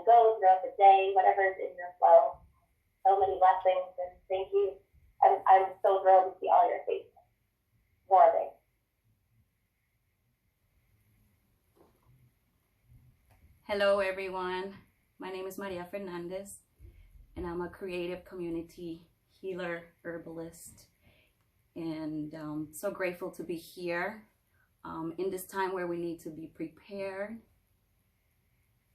and go throughout the day, whatever is in your flow. So many blessings, and thank you. I'm so thrilled to see all your faces. Warming. Hello everyone, my name is Maria Fernandez and I'm a creative community healer, herbalist, and so grateful to be here in this time where we need to be prepared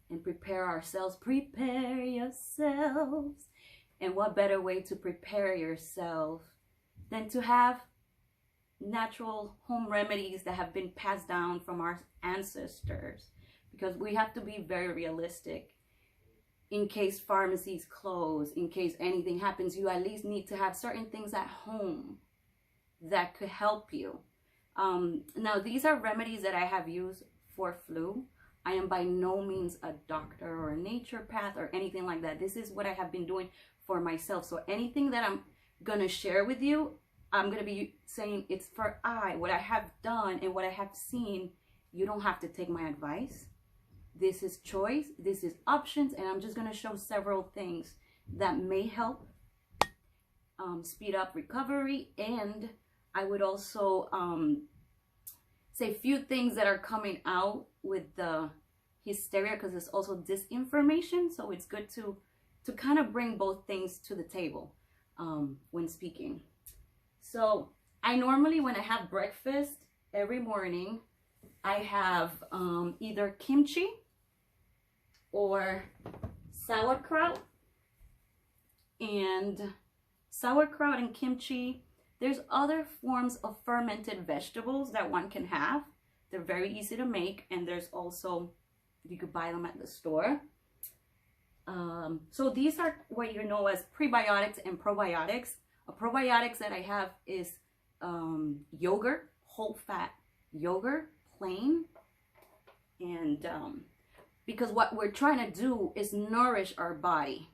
and prepare ourselves. Prepare yourselves. And what better way to prepare yourself than to have natural home remedies that have been passed down from our ancestors? Because we have to be very realistic. In case pharmacies close, in case anything happens, you at least need to have certain things at home that could help you. Now, these are remedies that I have used for flu. I am by no means a doctor or a naturopath or anything like that. This is what I have been doing for myself. So anything that I'm going to share with you, I'm going to be saying it's for what I have done and what I have seen. You don't have to take my advice. This is choice, this is options, and I'm just going to show several things that may help speed up recovery. And I would also say a few things that are coming out with the hysteria, because it's also disinformation. So it's good to kind of bring both things to the table when speaking. So I normally, when I have breakfast every morning, I have either kimchi or sauerkraut. And sauerkraut and kimchi, there's other forms of fermented vegetables that one can have. They're very easy to make, and there's also, you could buy them at the store. So these are what you know as prebiotics and probiotics. A probiotics that I have is yogurt, whole fat yogurt, plain. And because what we're trying to do is nourish our body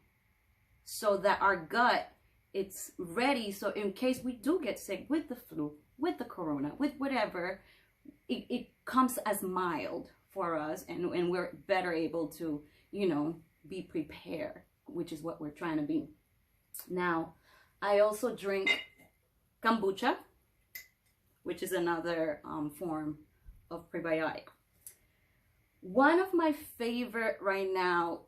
so that our gut, it's ready. So in case we do get sick with the flu, with the corona, with whatever, it comes as mild for us, and we're better able to, you know, be prepared, which is what we're trying to be. Now, I also drink kombucha, which is another form of prebiotic. One of my favorite right now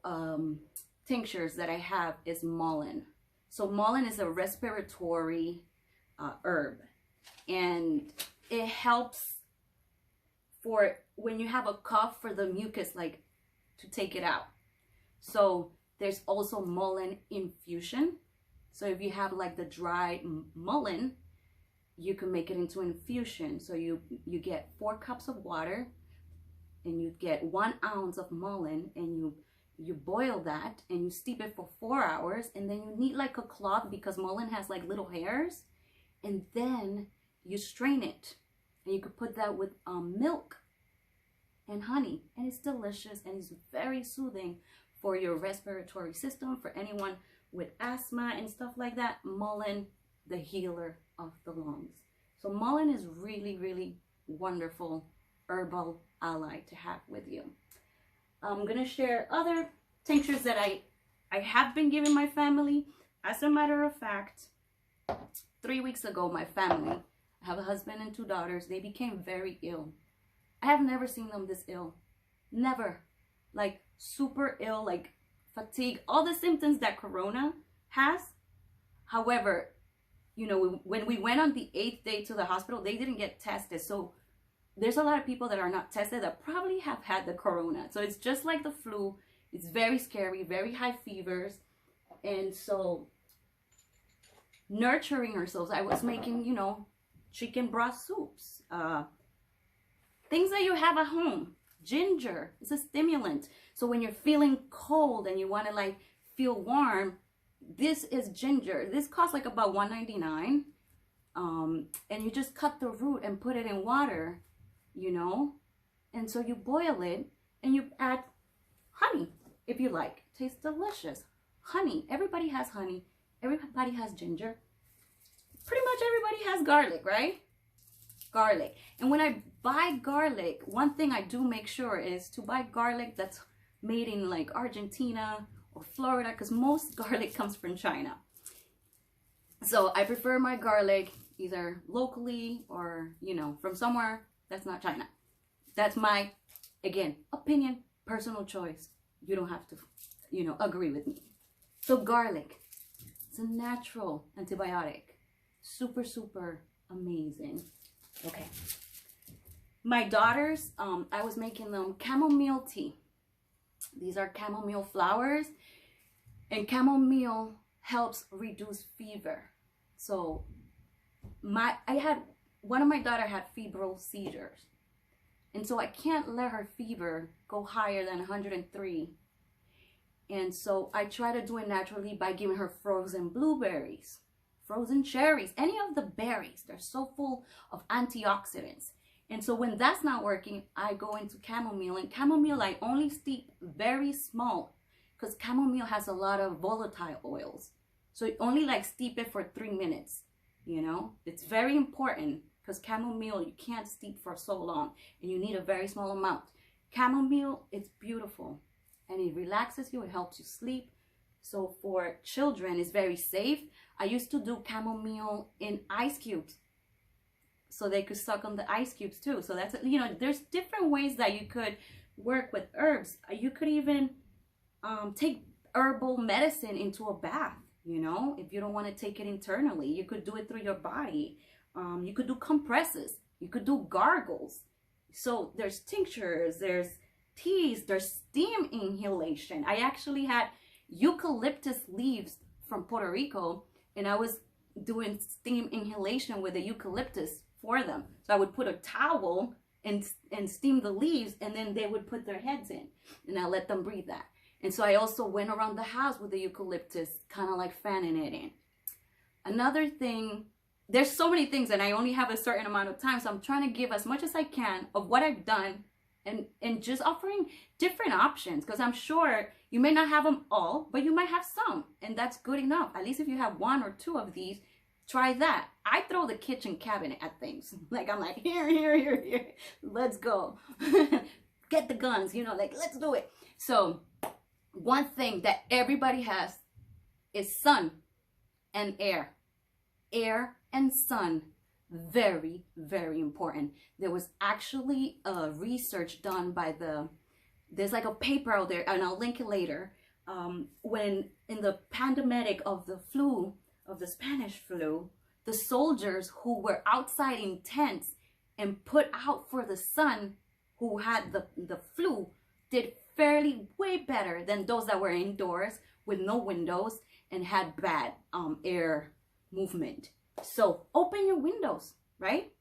tinctures that I have is mullein. So mullein is a respiratory herb, and it helps for when you have a cough, for the mucus, like to take it out. So there's also mullein infusion. So if you have like the dried mullein, you can make it into infusion. So you get 4 cups of water, and you get 1 ounce of mullein, and you boil that and you steep it for 4 hours, and then you need like a cloth, because mullein has like little hairs, and then you strain it, and you could put that with milk and honey, and it's delicious, and it's very soothing for your respiratory system, for anyone with asthma and stuff like that. Mullein, the healer of the lungs. So mullein is really, really wonderful herbal ally to have with you. I'm gonna share other tinctures that I have been giving my family. As a matter of fact, 3 weeks ago, my family, I have a husband and 2 daughters, they became very ill. I have never seen them this ill. Never. Like super ill, like fatigue, all the symptoms that corona has. However, you know, when we went on the 8th day to the hospital, they didn't get tested. So there's a lot of people that are not tested that probably have had the corona. So it's just like the flu. It's very scary, very high fevers. And so nurturing ourselves, I was making, you know, chicken broth soups, things that you have at home. Ginger is a stimulant. So when you're feeling cold and you want to like feel warm, this is ginger. This costs like about $1.99. And you just cut the root and put it in water, you know, and so you boil it and you add honey if you like. Tastes delicious. Honey, everybody has honey, everybody has ginger, pretty much everybody has garlic, right? Garlic. And when I buy garlic, one thing I do make sure is to buy garlic that's made in like Argentina or Florida, because most garlic comes from China. So I prefer my garlic either locally or, you know, from somewhere that's not China. That's my, again, opinion, personal choice. You don't have to, you know, agree with me. So garlic, it's a natural antibiotic. Super, super amazing. Okay. My daughters, I was making them chamomile tea. These are chamomile flowers, and chamomile helps reduce fever. So one of my daughter had febrile seizures, and so I can't let her fever go higher than 103. And so I try to do it naturally by giving her frozen blueberries, frozen cherries, any of the berries. They're so full of antioxidants. And so when that's not working, I go into chamomile. And chamomile, I only steep very small, because chamomile has a lot of volatile oils. So you only like steep it for 3 minutes, you know. It's very important, because chamomile, you can't steep for so long, and you need a very small amount. Chamomile, it's beautiful, and it relaxes you, it helps you sleep. So for children, it's very safe. I used to do chamomile in ice cubes, so they could suck on the ice cubes too. So that's, you know, there's different ways that you could work with herbs. You could even take herbal medicine into a bath, you know, if you don't want to take it internally. You could do it through your body. You could do compresses. You could do gargles. So there's tinctures, there's teas, there's steam inhalation. I actually had eucalyptus leaves from Puerto Rico, and I was doing steam inhalation with the eucalyptus for them. So I would put a towel and steam the leaves, and then they would put their heads in, and I let them breathe that. And so I also went around the house with the eucalyptus, kind of like fanning it in. Another thing, there's so many things, and I only have a certain amount of time, so I'm trying to give as much as I can of what I've done, and just offering different options, because I'm sure you may not have them all, but you might have some, and that's good enough. At least if you have 1 or 2 of these, try that. I throw the kitchen cabinet at things. Like, I'm like, here, let's go. Get the guns, you know, like, let's do it. So one thing that everybody has is sun and air. Air and sun, very, very important. There was actually a research done by there's like a paper out there, and I'll link it later, when in the pandemic of the flu, of the Spanish flu, the soldiers who were outside in tents and put out for the sun, who had the flu, did fairly way better than those that were indoors with no windows and had bad air movement. So open your windows, right?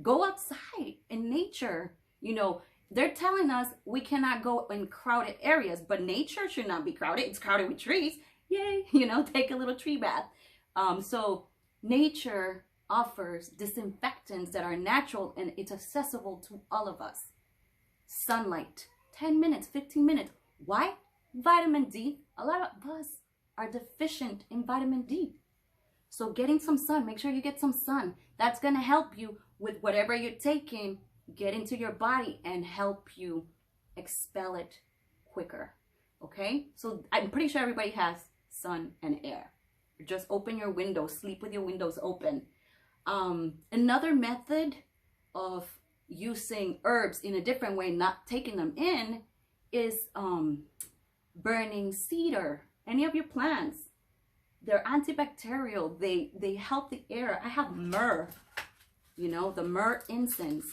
Go outside in nature. You know, they're telling us we cannot go in crowded areas, but nature should not be crowded. It's crowded with trees. Yay, you know, take a little tree bath. So nature offers disinfectants that are natural, and it's accessible to all of us. Sunlight, 10 minutes, 15 minutes. Why? Vitamin D. A lot of us are deficient in vitamin D. So getting some sun, make sure you get some sun. That's going to help you with whatever you're taking, get into your body and help you expel it quicker. Okay? So I'm pretty sure everybody has sun and air. Just open your windows, sleep with your windows open. Another method of using herbs in a different way, not taking them in, is burning cedar. Any of your plants, they're antibacterial. They help the air. I have myrrh, you know, the myrrh incense.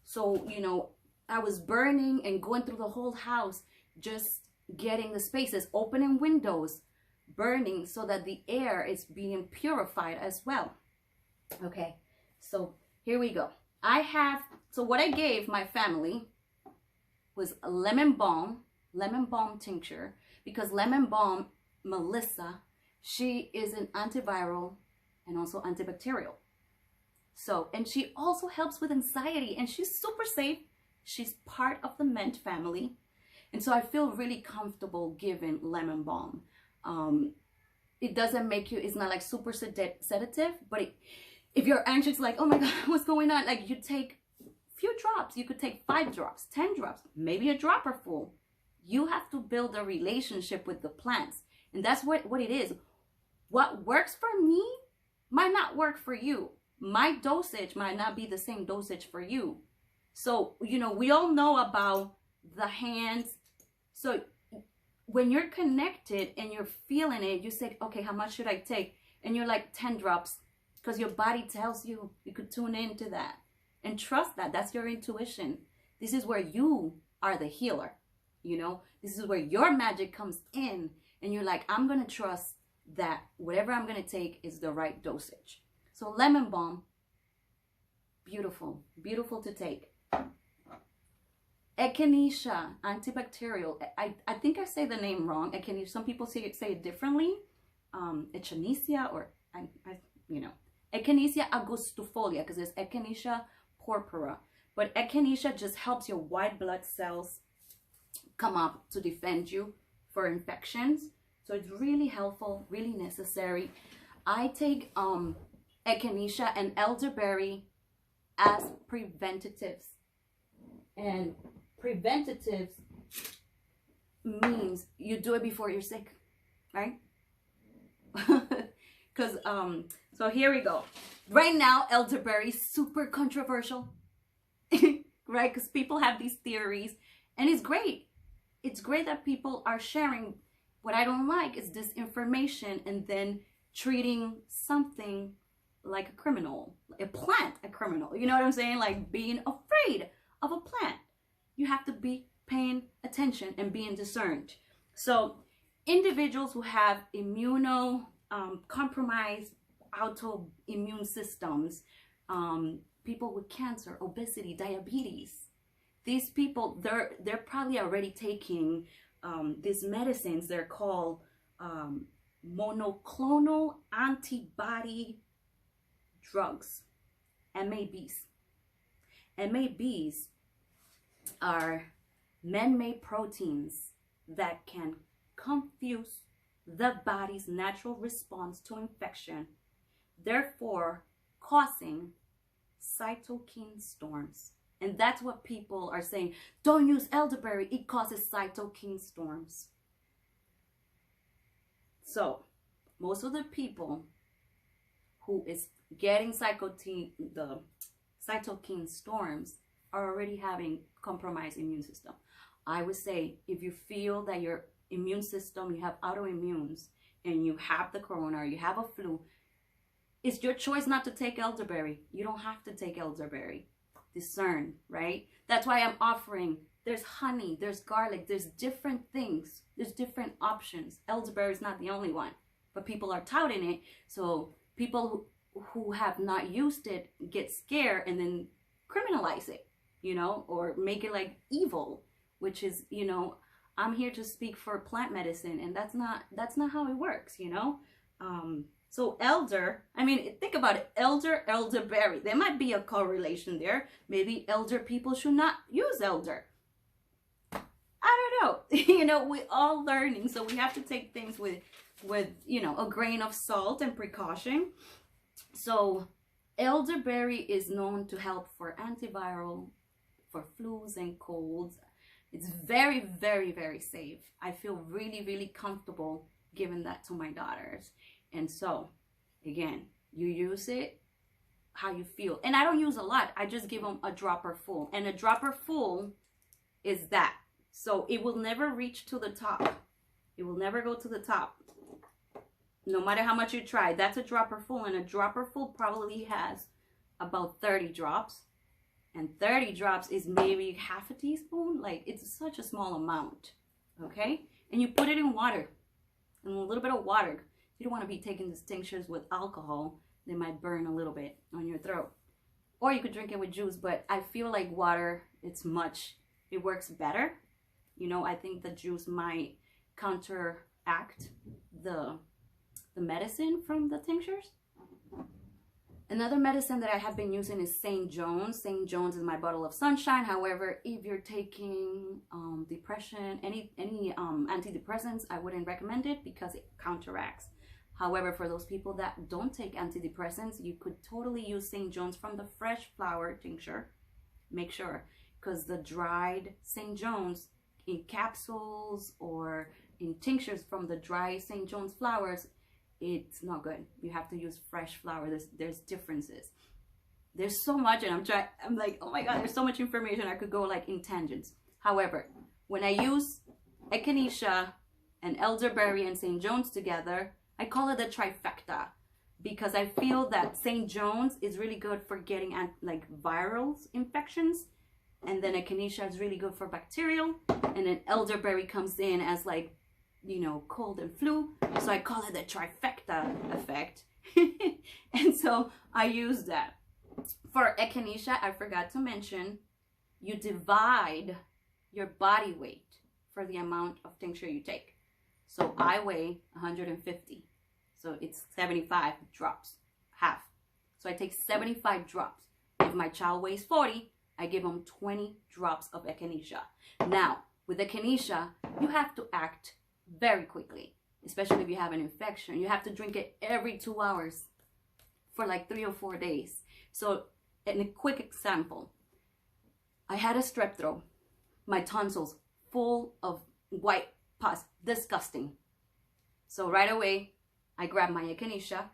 So, you know, I was burning and going through the whole house, just getting the spaces, opening windows, burning, so that the air is being purified as well. Okay, so here we go. So what I gave my family was a lemon balm tincture, because lemon balm, Melissa, she is an antiviral and also antibacterial. So, and she also helps with anxiety, and she's super safe. She's part of the mint family. And so I feel really comfortable giving lemon balm. It doesn't make you, it's not like super sedative, but if you're anxious, like, oh my God, what's going on? Like, you take a few drops. You could take 5 drops, 10 drops, maybe a dropper full. You have to build a relationship with the plants. And that's what it is. What works for me might not work for you. My dosage might not be the same dosage for you. So, you know, we all know about the hands. So when you're connected and you're feeling it, you say, okay, how much should I take? And you're like 10 drops, because your body tells you. You could tune into that and trust that. That's your intuition. This is where you are the healer. You know, this is where your magic comes in, and you're like, I'm going to trust that whatever I'm going to take is the right dosage. So lemon balm, beautiful, beautiful to take. Echinacea, antibacterial. I think I say the name wrong. Echinacea. Some people say it differently. Echinacea, or you know, Echinacea angustifolia, because there's Echinacea purpura. But Echinacea just helps your white blood cells come up to defend you for infections. So it's really helpful, really necessary. I take Echinacea and elderberry as preventatives. And preventatives means you do it before you're sick, right? Because so here we go. Right now, elderberry is super controversial, right? Because people have these theories, and it's great. It's great that people are sharing. What I don't like is disinformation and then treating something like a criminal, a plant a criminal. You know what I'm saying? Like being afraid of a plant. You have to be paying attention and being discerned. So individuals who have compromised autoimmune systems, people with cancer, obesity, diabetes, these people, they're probably already taking these medicines. They're called monoclonal antibody drugs, MABs. MABs are man-made proteins that can confuse the body's natural response to infection, therefore causing cytokine storms. And that's what people are saying. Don't use elderberry, it causes cytokine storms. So most of the people who is getting the cytokine storms are already having compromised immune system. I would say if you feel that your immune system, you have autoimmunes, and you have the corona, or you have a flu, it's your choice not to take elderberry. You don't have to take elderberry. Discern, right? That's why I'm offering. There's honey, there's garlic, there's different things, there's different options. Elderberry is not the only one, but people are touting it. So people who have not used it get scared and then criminalize it, you know, or make it like evil, which is, you know, I'm here to speak for plant medicine, and that's not how it works, you know. So elder, I mean, think about it, elderberry. There might be a correlation there. Maybe elder people should not use elder. I don't know. You know, we're all learning, so we have to take things with you know, a grain of salt and precaution. So elderberry is known to help for antiviral, for flus and colds. It's very, very, very safe. I feel really, really comfortable giving that to my daughters. And so, again, you use it how you feel. And I don't use a lot. I just give them a dropper full. And a dropper full is that. So it will never reach to the top. It will never go to the top. No matter how much you try. That's a dropper full. And a dropper full probably has about 30 drops. And 30 drops is maybe half a teaspoon. Like, it's such a small amount. Okay? And you put it in water. And a little bit of water. You don't want to be taking these tinctures with alcohol. They might burn a little bit on your throat. Or you could drink it with juice. But I feel like water, it works better. You know, I think the juice might counteract the medicine from the tinctures. Another medicine that I have been using is St. John's. St. John's is my bottle of sunshine. However, if you're taking depression, any antidepressants, I wouldn't recommend it because it counteracts. However, for those people that don't take antidepressants, you could totally use St. John's from the fresh flower tincture. Make sure, because the dried St. John's, in capsules or in tinctures from the dry St. John's flowers, it's not good. You have to use fresh flower. There's differences. There's so much, and I'm like, oh my God, there's so much information. I could go like in tangents. However, when I use echinacea and elderberry and St. John's together, I call it a trifecta, because I feel that St. John's is really good for getting at like viral infections, and then echinacea is really good for bacterial, and then elderberry comes in as like, you know, cold and flu. So I call it the trifecta effect. And so I use that. For echinacea, I forgot to mention, you divide your body weight for the amount of tincture you take. So I weigh 150. So it's 75 drops, half. So I take 75 drops. If my child weighs 40, I give them 20 drops of echinacea. Now, with echinacea, you have to act very quickly, especially if you have an infection. You have to drink it every 2 hours for like 3 or 4 days. So, in a quick example, I had a strep throat, my tonsils full of white pus, disgusting. So right away, I grabbed my echinacea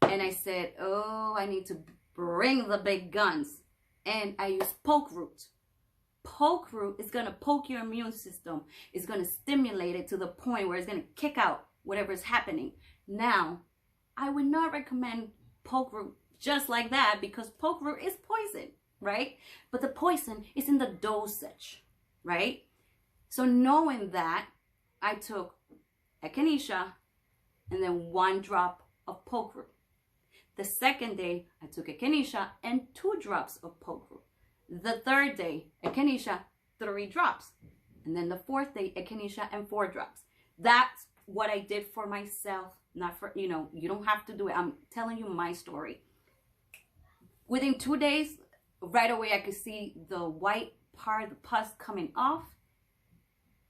and I said, oh, I need to bring the big guns. And I use poke root. Poke root is going to poke your immune system. It's going to stimulate it to the point where it's going to kick out whatever is happening. Now, I would not recommend poke root just like that, because poke root is poison, right? But the poison is in the dosage, right? So knowing that, I took echinacea and then 1 drop of poke root. The second day, I took echinacea and 2 drops of poke root. The third day, echinacea, 3 drops. And then the fourth day, echinacea and 4 drops. That's what I did for myself, not for, you know, you don't have to do it. I'm telling you my story. Within 2 days, right away, I could see the white part, the pus coming off.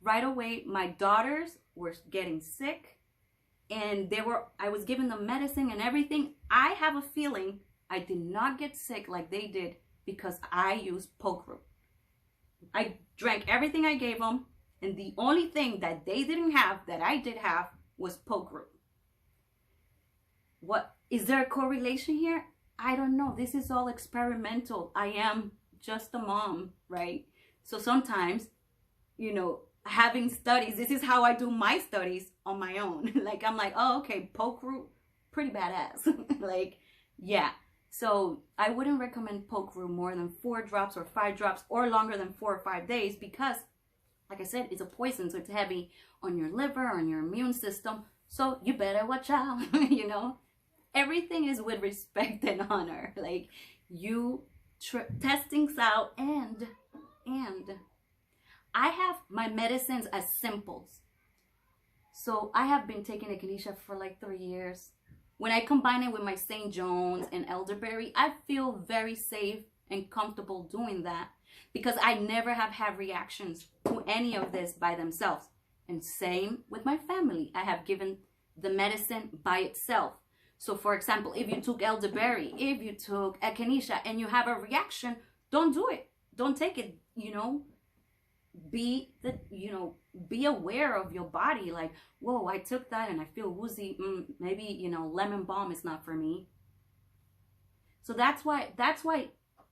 Right away, my daughters were getting sick, and I was giving them medicine and everything. I have a feeling I did not get sick like they did because I used poke root. I drank everything I gave them, and the only thing that they didn't have that I did have was poke root. What is there a correlation here? I don't know. This is all experimental. I am just a mom, right? So sometimes, you know, having studies, this is how I do my studies on my own. Like, I'm like, oh, okay, poke root, pretty badass. Like, yeah. So I wouldn't recommend poke root more than 4 drops or 5 drops or longer than 4 or 5 days, because, like I said, it's a poison. So it's heavy on your liver, on your immune system. So you better watch out, you know. Everything is with respect and honor. Like, you test things out, and I have my medicines as simples. So I have been taking echinacea for like 3 years. When I combine it with my St. John's and elderberry, I feel very safe and comfortable doing that, because I never have had reactions to any of this by themselves. And same with my family. I have given the medicine by itself. So for example, if you took elderberry, if you took echinacea and you have a reaction, don't do it. Don't take it, you know. Be aware of your body. Like, whoa, I took that and I feel woozy. Maybe, you know, lemon balm is not for me. So that's why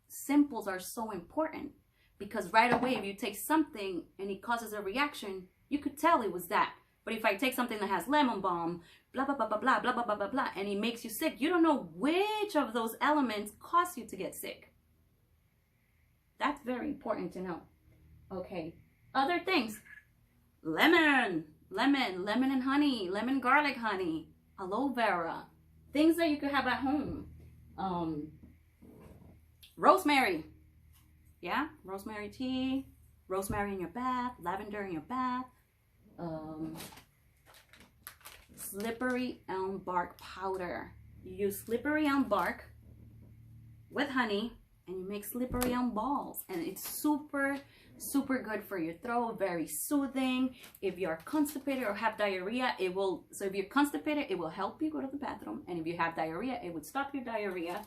simples are so important, because right away, if you take something and it causes a reaction, you could tell it was that. But if I take something that has lemon balm, blah, blah, blah, blah, blah, blah, blah, blah, blah, blah, and it makes you sick, you don't know which of those elements cause you to get sick. That's very important to know. Okay, other things. Lemon and honey, lemon garlic honey, aloe vera, things that you could have at home. Rosemary. Yeah, rosemary tea, rosemary in your bath, lavender in your bath. Slippery elm bark powder. You use slippery elm bark with honey, and you make slippery elm balls, and it's super good for your throat. Very soothing. If you're constipated or have diarrhea, it will. So if you're constipated, it will help you go to the bathroom, and if you have diarrhea, it would stop your diarrhea.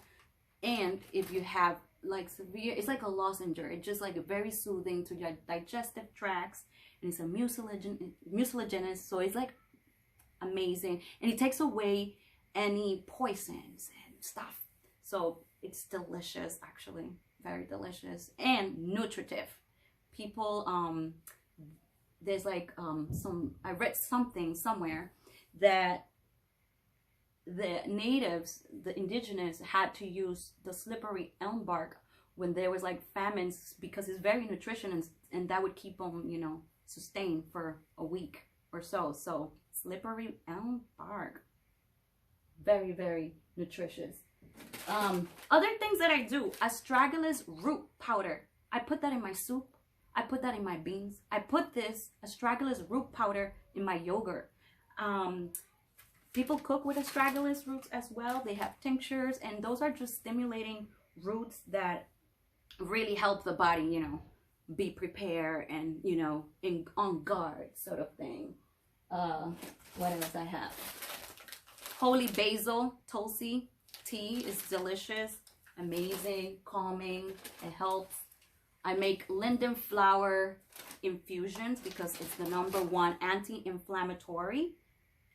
And if you have like severe, it's like a lozenger. It's just like very soothing to your digestive tracts, and it's a mucilaginous, so it's like amazing, and it takes away any poisons and stuff. So it's delicious, actually, very delicious and nutritive. People, there's like I read something somewhere that the natives, the indigenous, had to use the slippery elm bark when there was like famines, because it's very nutritious, and that would keep them, you know, sustained for a week or so. So slippery elm bark, very, very nutritious. Other things that I do: astragalus root powder. I put that in my soup. I put that in my beans. I put this astragalus root powder in my yogurt. People cook with astragalus roots as well. They have tinctures, and those are just stimulating roots that really help the body, you know, be prepared and, you know, on guard, sort of thing. What else I have? Holy basil tulsi tea is delicious, amazing, calming. It helps. I make linden flower infusions because it's the #1 anti-inflammatory,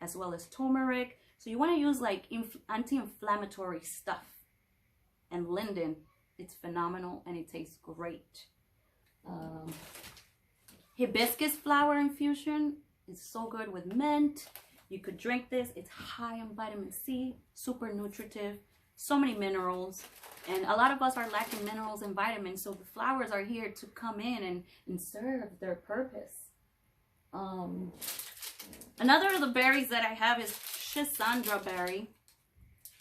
as well as turmeric. So you want to use like anti-inflammatory stuff. And linden, it's phenomenal and it tastes great. Hibiscus flower infusion is so good with mint. You could drink this. It's high in vitamin C, super nutritive, so many minerals. And a lot of us are lacking minerals and vitamins, so the flowers are here to come in and serve their purpose. Another of the berries that I have is Schisandra berry.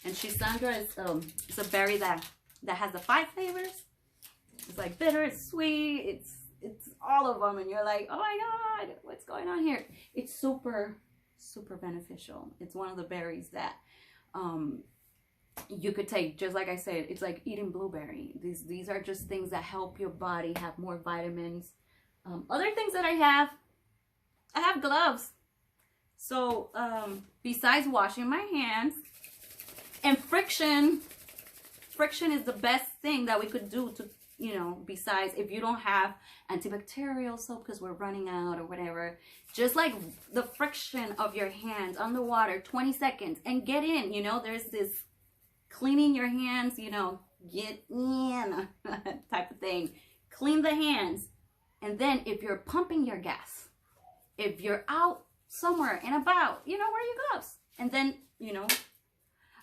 And Schisandra is it's a berry that has the 5 flavors. It's like bitter, it's sweet, it's all of them, and you're like, oh my god, what's going on here? It's super, super beneficial. It's one of the berries that you could take, just like I said, it's like eating blueberry. These are just things that help your body have more vitamins. Other things that I have gloves. So besides washing my hands, and friction is the best thing that we could do to, you know, besides if you don't have antibacterial soap because we're running out or whatever, just like the friction of your hands on the water, 20 seconds and get in, you know, there's this cleaning your hands, you know, get in type of thing. Clean the hands. And then if you're pumping your gas, if you're out somewhere and about, you know, wear your gloves. And then, you know,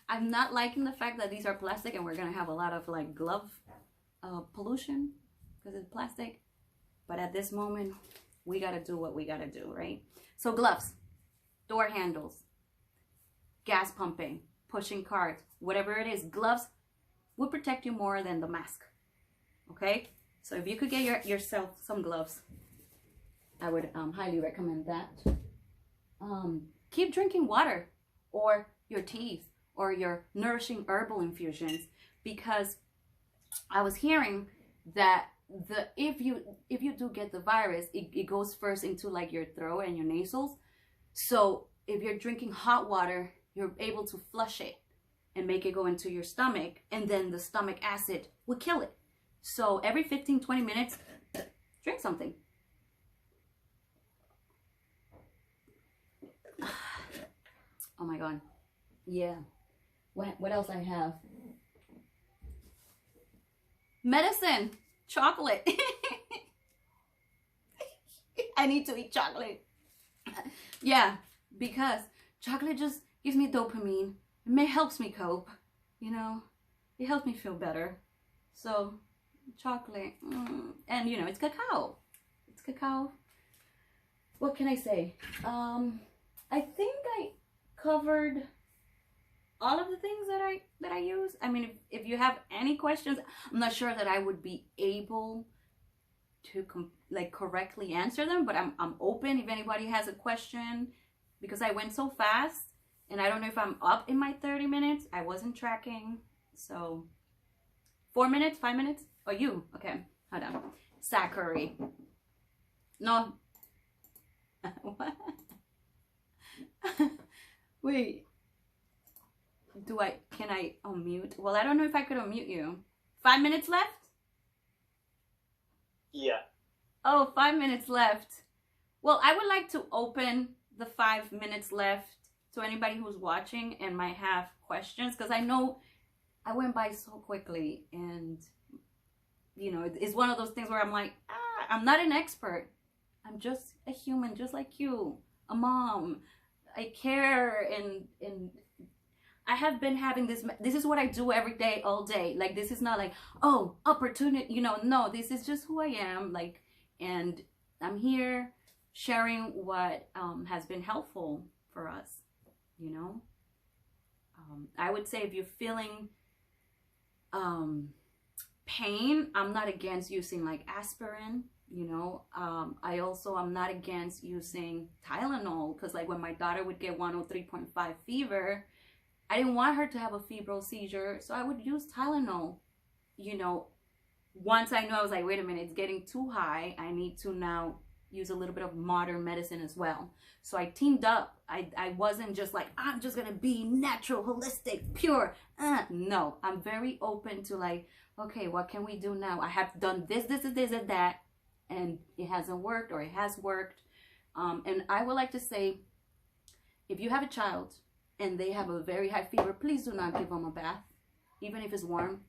I'm not liking the fact that these are plastic and we're going to have a lot of like glove pollution because it's plastic. But at this moment, we got to do what we got to do, right? So gloves, door handles, gas pumping, pushing carts, whatever it is, gloves will protect you more than the mask. Okay? So if you could get yourself some gloves, I would highly recommend that. Keep drinking water or your teas or your nourishing herbal infusions, because I was hearing that if you do get the virus, it goes first into like your throat and your nasals. So if you're drinking hot water, you're able to flush it and make it go into your stomach, and then the stomach acid will kill it. So every 15-20 minutes, drink something. Oh my god. Yeah. What else I have? Medicine. Chocolate. I need to eat chocolate. Yeah, because chocolate just gives me dopamine. It helps me cope. You know, it helps me feel better. So, chocolate. And, you know, it's cacao. It's cacao. What can I say? I think I covered all of the things that I use. I mean, if you have any questions, I'm not sure that I would be able to correctly answer them, but I'm open if anybody has a question, because I went so fast and I don't know if I'm up in my 30 minutes. I wasn't tracking. So 4 minutes, 5 minutes? Oh, you? Okay, hold on. Zachary. No. What? Wait. Can I unmute? Well, I don't know if I could unmute you. 5 minutes left? Yeah. Oh, 5 minutes left. Well, I would like to open the 5 minutes left to anybody who's watching and might have questions, because I know I went by so quickly, and you know, it's one of those things where I'm like, I'm not an expert. I'm just a human, just like you, a mom. I care, and I have been having this is what I do every day, all day. Like, this is not like, oh, opportunity, you know, no, this is just who I am. Like, and I'm here sharing what has been helpful for us, you know. I would say if you're feeling pain, I'm not against using like aspirin, you know. I'm not against using Tylenol, because like when my daughter would get 103.5 fever, I didn't want her to have a febrile seizure, so I would use Tylenol, you know. Once I knew, I was like, wait a minute, it's getting too high, I need to now use a little bit of modern medicine as well. So I teamed up. I wasn't just like, I'm just gonna be natural, holistic, pure. No, I'm very open to like, okay, what can we do now? I have done this, and that, and it hasn't worked, or it has worked. And I would like to say, if you have a child and they have a very high fever, please do not give them a bath, even if it's warm,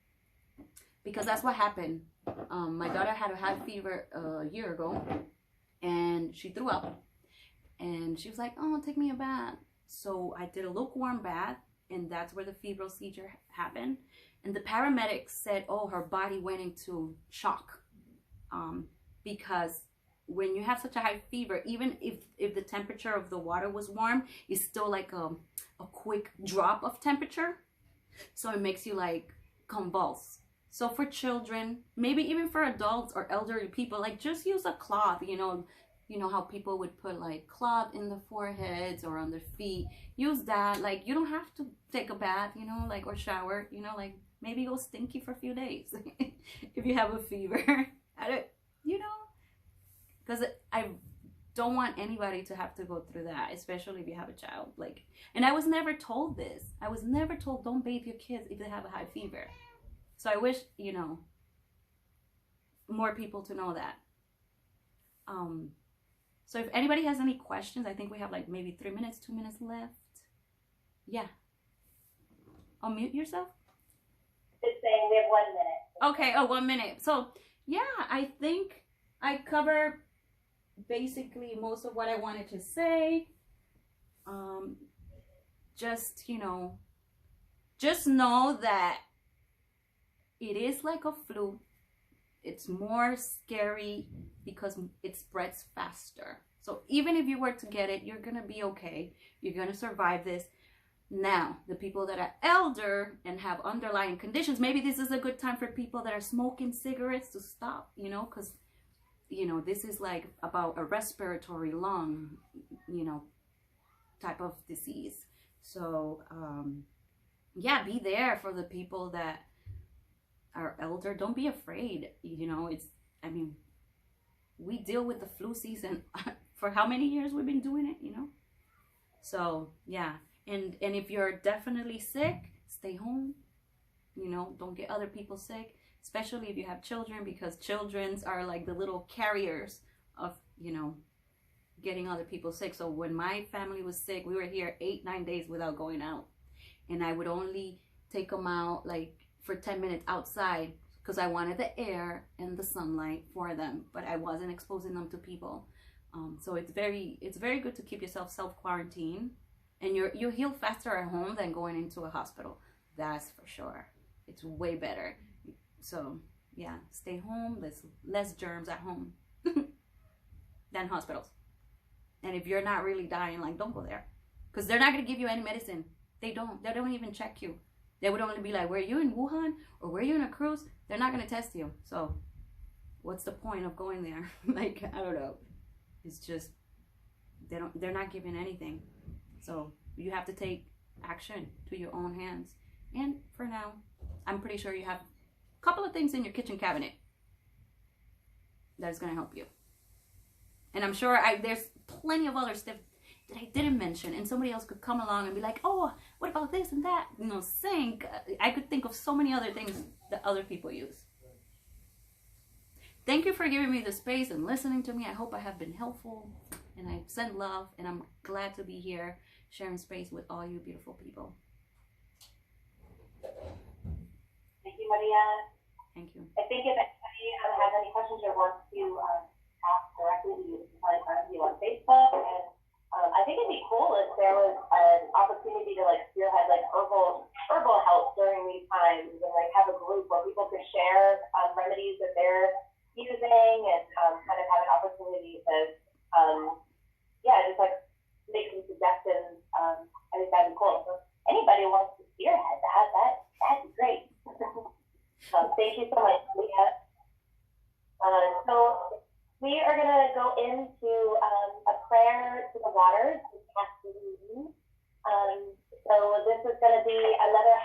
because that's what happened. My daughter had a high fever a year ago, and she threw up, and she was like, oh, take me a bath. So I did a lukewarm bath, and that's where the febrile seizure happened. And the paramedics said, oh, her body went into shock, because when you have such a high fever, even if the temperature of the water was warm, it's still like a quick drop of temperature, so it makes you like convulse. So for children, maybe even for adults or elderly people, like just use a cloth, you know how people would put like cloth in the foreheads or on their feet. Use that. Like, you don't have to take a bath, you know, like, or shower, you know, like maybe go stinky for a few days if you have a fever. You know, because I don't want anybody to have to go through that, especially if you have a child. Like, and I was never told this. I was never told don't bathe your kids if they have a high fever. So I wish, you know, more people to know that. So if anybody has any questions, I think we have like maybe 3 minutes, 2 minutes left. Yeah. Unmute yourself. It's saying we have 1 minute. Okay, oh, 1 minute. So yeah, I think I covered basically most of what I wanted to say. Just, you know, just know that it is like a flu. It's more scary because it spreads faster. So even if you were to get it, you're gonna be okay. You're gonna survive this. Now, the people that are elder and have underlying conditions, maybe this is a good time for people that are smoking cigarettes to stop, you know, because, you know, this is like about a respiratory lung, you know, type of disease. So, yeah, be there for the people that are elder. Don't be afraid. You know, I mean, we deal with the flu season for how many years we've been doing it, you know? So, yeah. And if you're definitely sick, stay home. You know, don't get other people sick, especially if you have children, because children are like the little carriers of, you know, getting other people sick. So when my family was sick, we were here 8-9 days without going out. And I would only take them out like for 10 minutes outside because I wanted the air and the sunlight for them, but I wasn't exposing them to people. So it's very good to keep yourself self-quarantine, and you heal faster at home than going into a hospital. That's for sure. It's way better. So yeah, stay home. There's less germs at home than hospitals. And if you're not really dying, like, don't go there, because they're not going to give you any medicine. They don't even check you. They would only be like, were you in Wuhan or were you in a cruise? They're not going to test you. So what's the point of going there? Like, I don't know. It's just, they're not giving anything. So you have to take action to your own hands. And for now, I'm pretty sure you have a couple of things in your kitchen cabinet that's going to help you. And I'm sure there's plenty of other stuff that I didn't mention, and somebody else could come along and be like, oh, what about this and that? You know, sink. I could think of so many other things that other people use. thank you for giving me the space and listening to me. I hope I have been helpful, and I send love, and I'm glad to be here sharing space with all you beautiful people. Thank you, Maria. Thank you. I think if anybody has any questions or wants to ask directly, you can find you on Facebook. And I think it'd be cool if there was an opportunity to like spearhead like herbal health during these times, and like have a group where people could share remedies that they're using, and kind of have an opportunity to just like make some suggestions. I think that'd be cool. So anybody who wants to spearhead that'd be great. Thank you so much, Leah. So we are going to go into a prayer to the waters. So this is going to be another